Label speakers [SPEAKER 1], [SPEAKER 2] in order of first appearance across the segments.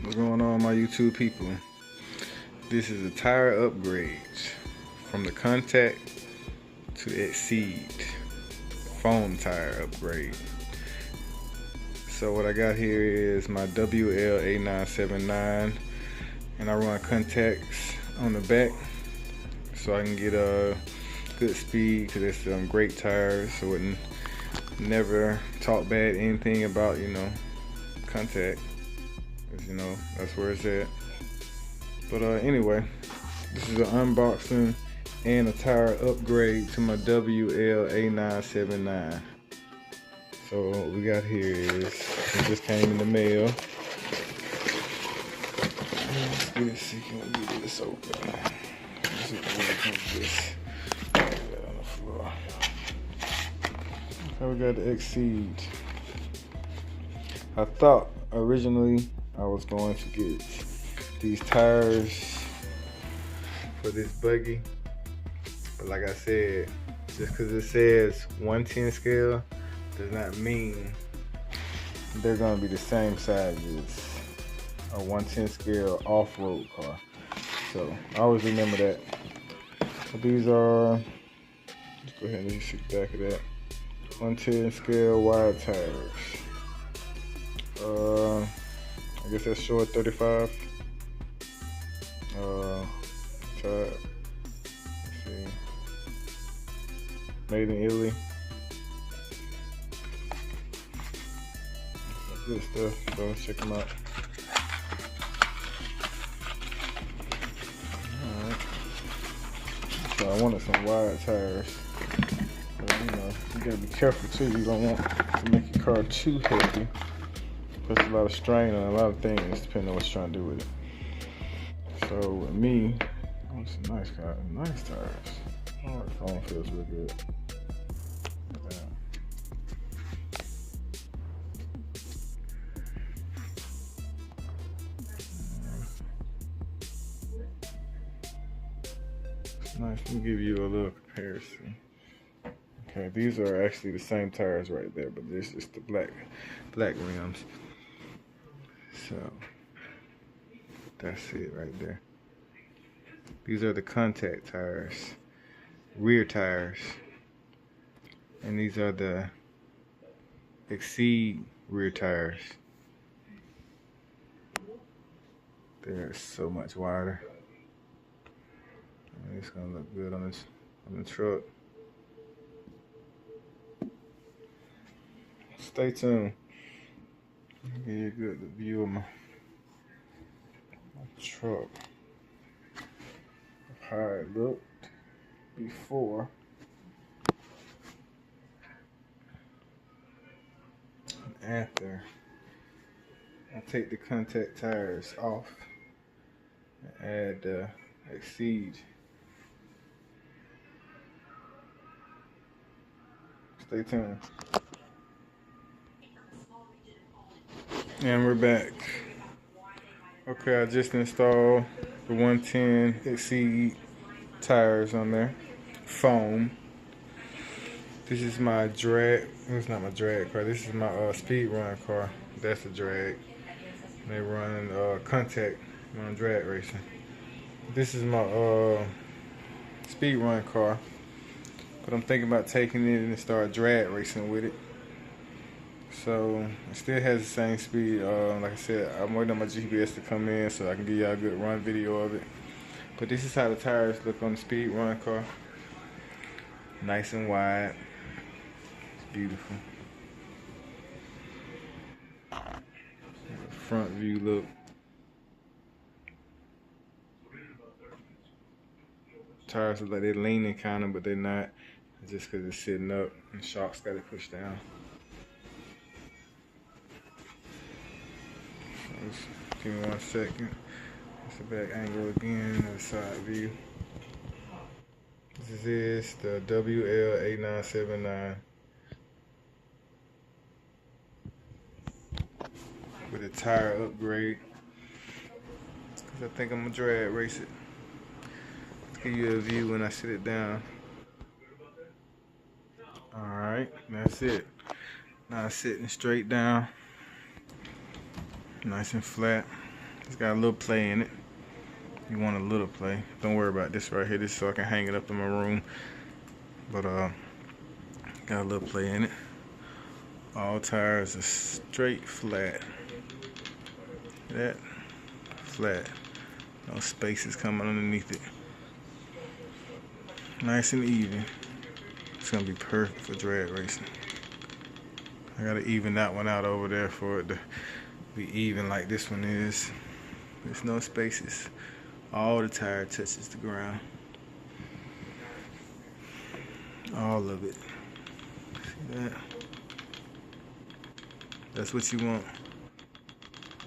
[SPEAKER 1] What's going on, my YouTube people? This is a tire upgrade from the Contact to the Exceed foam tire upgrade. So what I got here is my a979, and I run contacts on the back so I can get a good speed because it's great tires. So wouldn't never talk bad anything about Contact. That's where it's at. But anyway, this is an unboxing and a tire upgrade to my a979. So what we got here is, it just came in the mail. Let's get it second, let me get this open. Let's see what comes with this. Put that on the floor. Okay, we got the Exceed. I thought originally I was going to get these tires for this buggy, but like I said, just because it says 110 scale does not mean they're going to be the same size as a 110 scale off-road car. So I always remember that. But these are, let's go ahead and see the back of that, 110 scale wide tires. I guess that's short 35. Tire. Let's see. Made in Italy. That's good stuff. So let's check them out. Alright. So I wanted some wide tires. But you gotta be careful too. You don't want to make your car too heavy. Puts a lot of strain on a lot of things depending on what you're trying to do with it. So with me, it's a nice car, nice tires. Oh, the phone feels real good. It's nice. Let me give you a little comparison. Okay, these are actually the same tires right there, but this is the black rims. So that's it right there. These are the Contact tires, rear tires, and these are the Exceed rear tires. They're so much wider. And it's gonna look good on the truck. Stay tuned. I'll give you a good view of my truck, of how it looked before and after. I take the Contact tires off and add the Exceed. Stay tuned. And we're back. Okay, I just installed the 110 Exceed tires on there, foam. This is my drag. It's not my drag car. This is my speed run car. That's a drag. They run Contact, run drag racing. This is my speed run car, but I'm thinking about taking it and start drag racing with it. So it still has the same speed. Like I said, I'm waiting on my GPS to come in so I can give y'all a good run video of it. But this is how the tires look on the speed run car. Nice and wide. It's beautiful. Front view look. Tires look like they're leaning kind of, but they're not. It's just because it's sitting up and the shocks got it pushed down. Give me 1 second. That's the back angle again, the side view. This is the WL8979 with a tire upgrade. Cause I think I'm gonna drag race it. Let's give you a view when I sit it down. Alright, that's it. Now it's sitting straight down. Nice and flat. It's got a little play in it. You want a little play. Don't worry about this right here. This is so I can hang it up in my room. But got a little play in it. All tires are straight flat. That flat. No spaces coming underneath it. Nice and even. It's gonna be perfect for drag racing. I gotta even that one out over there for it to be even like this one is. There's no spaces. All the tire touches the ground. All of it. See that? That's what you want.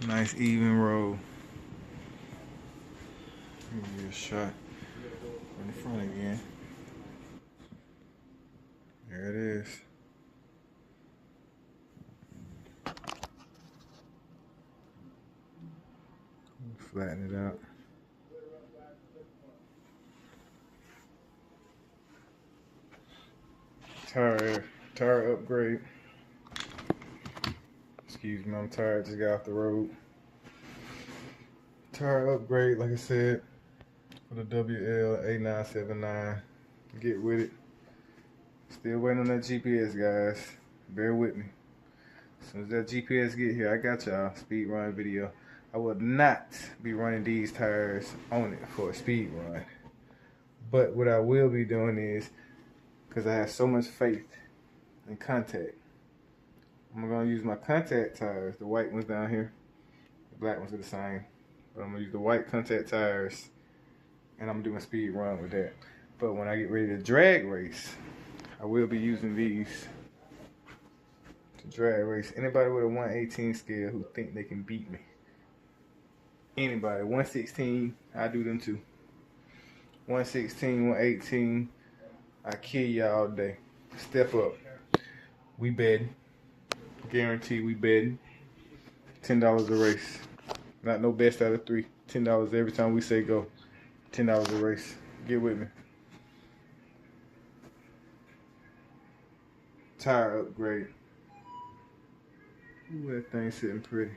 [SPEAKER 1] Nice even roll. Give you a shot from the front again. There it is. Flatten it out. Tire upgrade. Excuse me, I'm tired. Just got off the road. Tire upgrade, like I said, for the a979. Get with it. Still waiting on that GPS, guys. Bear with me. As soon as that GPS get here, I got y'all speed run video. I will not be running these tires on it for a speed run. But what I will be doing is, because I have so much faith in contact, I'm going to use my contact tires, the white ones down here. The black ones are the same. But I'm going to use the white contact tires, and I'm doing a speed run with that. But when I get ready to drag race, I will be using these to drag race. Anybody with a 118 scale who think they can beat me. Anybody. 116, I do them too. 116, 118, I kill y'all all day. Step up. We betting. Guarantee we betting. $10 a race. Not no best out of 3. $10 every time we say go. $10 a race. Get with me. Tire upgrade. Ooh, that thing's sitting pretty.